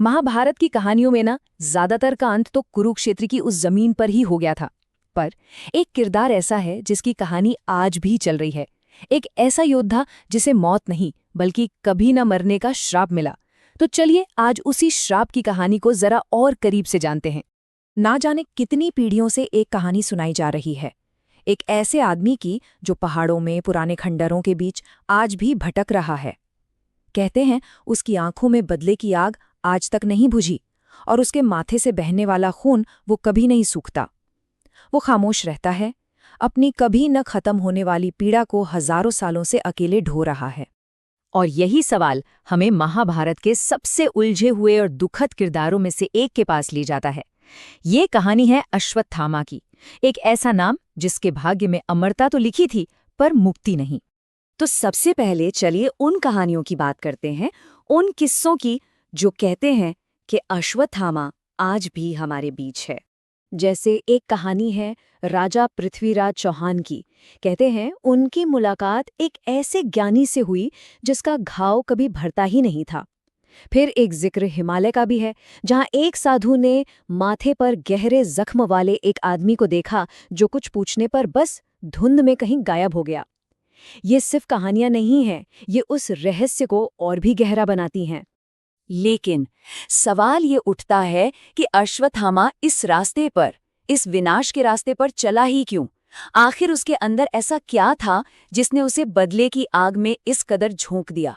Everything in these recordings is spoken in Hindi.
महाभारत की कहानियों में ना ज्यादातर का अंत तो कुरुक्षेत्र की उस जमीन पर ही हो गया था। पर एक किरदार ऐसा है जिसकी कहानी आज भी चल रही है। एक ऐसा योद्धा जिसे मौत नहीं बल्कि कभी न मरने का श्राप मिला। तो चलिए आज उसी श्राप की कहानी को जरा और करीब से जानते हैं। ना जाने कितनी पीढ़ियों से एक कहानी सुनाई जा रही है, एक ऐसे आदमी की जो पहाड़ों में पुराने खंडरों के बीच आज भी भटक रहा है। कहते हैं उसकी आंखों में बदले की आग आज तक नहीं बुझी और उसके माथे से बहने वाला खून वो कभी नहीं सूखता। वो खामोश रहता है, अपनी कभी न खत्म होने वाली पीड़ा को हजारों सालों से अकेले ढो रहा है। और यही सवाल हमें महाभारत के सबसे उलझे हुए और दुखद किरदारों में से एक के पास ले जाता है। ये कहानी है अश्वत्थामा की, एक ऐसा नाम जिसके भाग्य में अमरता तो लिखी थी पर मुक्ति नहीं। तो सबसे पहले चलिए उन कहानियों की बात करते हैं, उन किस्सों की जो कहते हैं कि अश्वत्थामा आज भी हमारे बीच है। जैसे एक कहानी है राजा पृथ्वीराज चौहान की। कहते हैं उनकी मुलाकात एक ऐसे ज्ञानी से हुई जिसका घाव कभी भरता ही नहीं था। फिर एक जिक्र हिमालय का भी है, जहां एक साधु ने माथे पर गहरे जख्म वाले एक आदमी को देखा जो कुछ पूछने पर बस धुंध में कहीं गायब हो गया। ये सिर्फ कहानियां नहीं हैं, ये उस रहस्य को और भी गहरा बनाती हैं। लेकिन सवाल ये उठता है कि अश्वत्थामा इस रास्ते पर, इस विनाश के रास्ते पर चला ही क्यों? आखिर उसके अंदर ऐसा क्या था जिसने उसे बदले की आग में इस कदर झोंक दिया?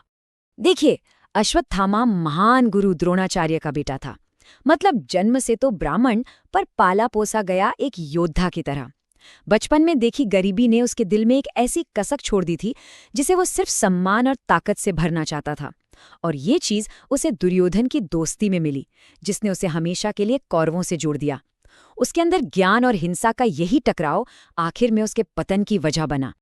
देखिए, अश्वत्थामा महान गुरु द्रोणाचार्य का बेटा था। मतलब जन्म से तो ब्राह्मण, पर पाला पोसा गया एक योद्धा की तरह। बचपन में देखी गरीबी ने उसके दिल में एक ऐसी कसक छोड़ दी थी जिसे वो सिर्फ सम्मान और ताकत से भरना चाहता था। और ये चीज उसे दुर्योधन की दोस्ती में मिली, जिसने उसे हमेशा के लिए कौरवों से जोड़ दिया। उसके अंदर ज्ञान और हिंसा का यही टकराव आखिर में उसके पतन की वजह बना।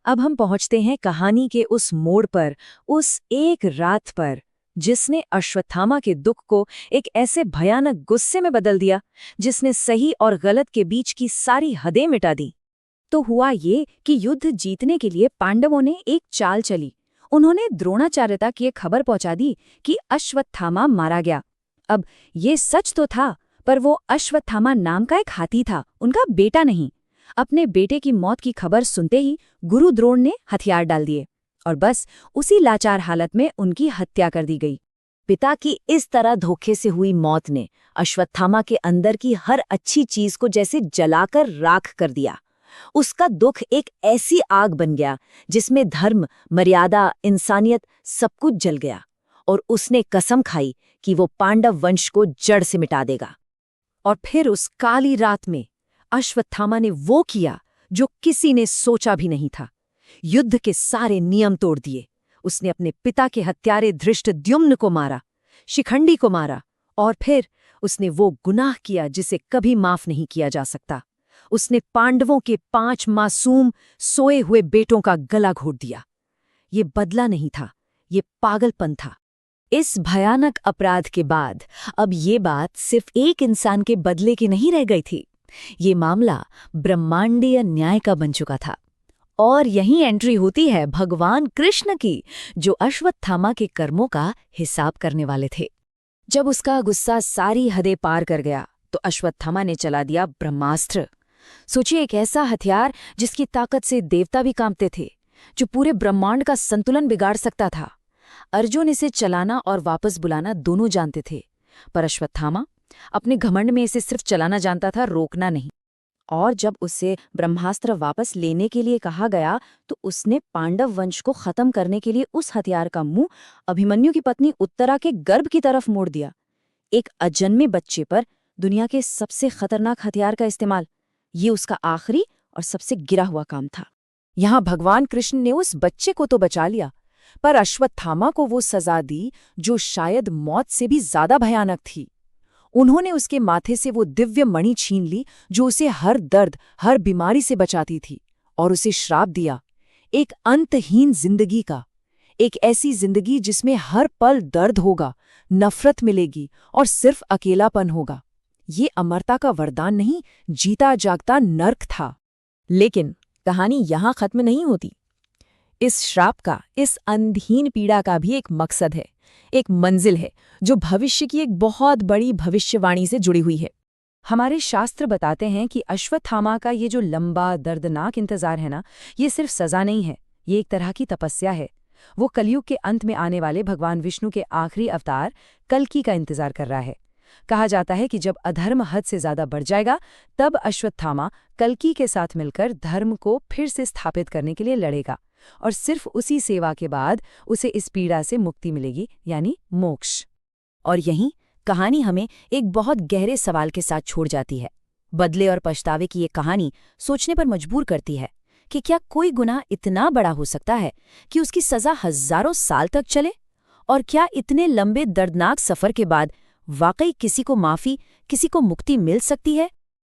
अब हम पहुंचते हैं कहानी के उस मोड़ पर, उस एक रात पर जिसने अश्वत्थामा के दुख को एक ऐसे भयानक गुस्से में बदल दिया जिसने सही और गलत के बीच की सारी हदें मिटा दी। तो हुआ ये कि युद्ध जीतने के लिए पांडवों ने एक चाल चली। उन्होंने द्रोणाचार्य तक ये खबर पहुंचा दी कि अश्वत्थामा मारा गया। अब ये सच तो था, पर वो अश्वत्थामा नाम का एक हाथी था, उनका बेटा नहीं। अपने बेटे की मौत की खबर सुनते ही गुरु द्रोण ने हथियार डाल दिए और बस उसी लाचार हालत में उनकी हत्या कर दी गई। पिता की इस तरह धोखे से हुई मौत ने अश्वत्थामा के अंदर की हर अच्छी चीज को जैसे जलाकर राख कर दिया। उसका दुख एक ऐसी आग बन गया जिसमें धर्म, मर्यादा, इंसानियत सब कुछ जल गया। और उसने कसम खाई कि वो पांडव वंश को जड़ से मिटा देगा। और फिर उस काली रात में अश्वत्थामा ने वो किया जो किसी ने सोचा भी नहीं था। युद्ध के सारे नियम तोड़ दिए। उसने अपने पिता के हत्यारे धृष्टद्युम्न को मारा, शिखंडी को मारा, और फिर उसने वो गुनाह किया जिसे कभी माफ नहीं किया जा सकता। उसने पांडवों के 5 मासूम सोए हुए बेटों का गला घोट दिया। ये बदला नहीं था, ये पागलपन था। इस भयानक अपराध के बाद अब ये बात सिर्फ एक इंसान के बदले की नहीं रह गई थी। ये मामला ब्रह्मांडीय न्याय का बन चुका था। और यहीं एंट्री होती है भगवान कृष्ण की, जो अश्वत्थामा के कर्मों का हिसाब करने वाले थे। जब उसका गुस्सा सारी हदें पार कर गया तो अश्वत्थामा ने चला दिया ब्रह्मास्त्र। सोचिए, एक ऐसा हथियार जिसकी ताकत से देवता भी कांपते थे, जो पूरे ब्रह्मांड का संतुलन बिगाड़ सकता था। अर्जुन इसे चलाना और वापस बुलाना दोनों जानते थे, पर अश्वत्थामा अपने घमंड में इसे सिर्फ चलाना जानता था, रोकना नहीं। और जब उससे ब्रह्मास्त्र वापस लेने के लिए कहा गया तो उसने पांडव वंश को खत्म करने के लिए उस हथियार का मुंह अभिमन्यु की पत्नी उत्तरा के गर्भ की तरफ मोड़ दिया। एक अजन्मे बच्चे पर दुनिया के सबसे खतरनाक हथियार का इस्तेमाल, ये उसका आखिरी और सबसे गिरा हुआ काम था। यहाँ भगवान कृष्ण ने उस बच्चे को तो बचा लिया, पर अश्वत्थामा को वो सजा दी जो शायद मौत से भी ज्यादा भयानक थी। उन्होंने उसके माथे से वो दिव्य मणि छीन ली जो उसे हर दर्द, हर बीमारी से बचाती थी, और उसे श्राप दिया एक अंतहीन जिंदगी का। एक ऐसी जिंदगी जिसमें हर पल दर्द होगा, नफरत मिलेगी और सिर्फ अकेलापन होगा। ये अमरता का वरदान नहीं, जीता जागता नर्क था। लेकिन कहानी यहाँ खत्म नहीं होती। इस श्राप का, इस अंधहीन पीड़ा का भी एक मकसद है, एक मंजिल है जो भविष्य की एक बहुत बड़ी भविष्यवाणी से जुड़ी हुई है। हमारे शास्त्र बताते हैं कि अश्वत्थामा का ये जो लंबा दर्दनाक इंतजार है ना, ये सिर्फ सजा नहीं है, ये एक तरह की तपस्या है। वो कलयुग के अंत में आने वाले भगवान विष्णु के आखिरी अवतार कल्कि का इंतजार कर रहा है। कहा जाता है कि जब अधर्म हद से ज्यादा बढ़ जाएगा, तब अश्वत्थामा कल्कि के साथ मिलकर धर्म को फिर से स्थापित करने के लिए लड़ेगा, और सिर्फ उसी सेवा के बाद उसे इस पीड़ा से मुक्ति मिलेगी, यानी मोक्ष। और यहीं कहानी हमें एक बहुत गहरे सवाल के साथ छोड़ जाती है। बदले और पछतावे की ये कहानी सोचने पर मजबूर करती है कि क्या कोई गुनाह इतना बड़ा हो सकता है कि उसकी सजा हजारों साल तक चले? और क्या इतने लंबे दर्दनाक सफर के बाद वाकई किसी को माफी, किसी को मुक्ति मिल सकती है?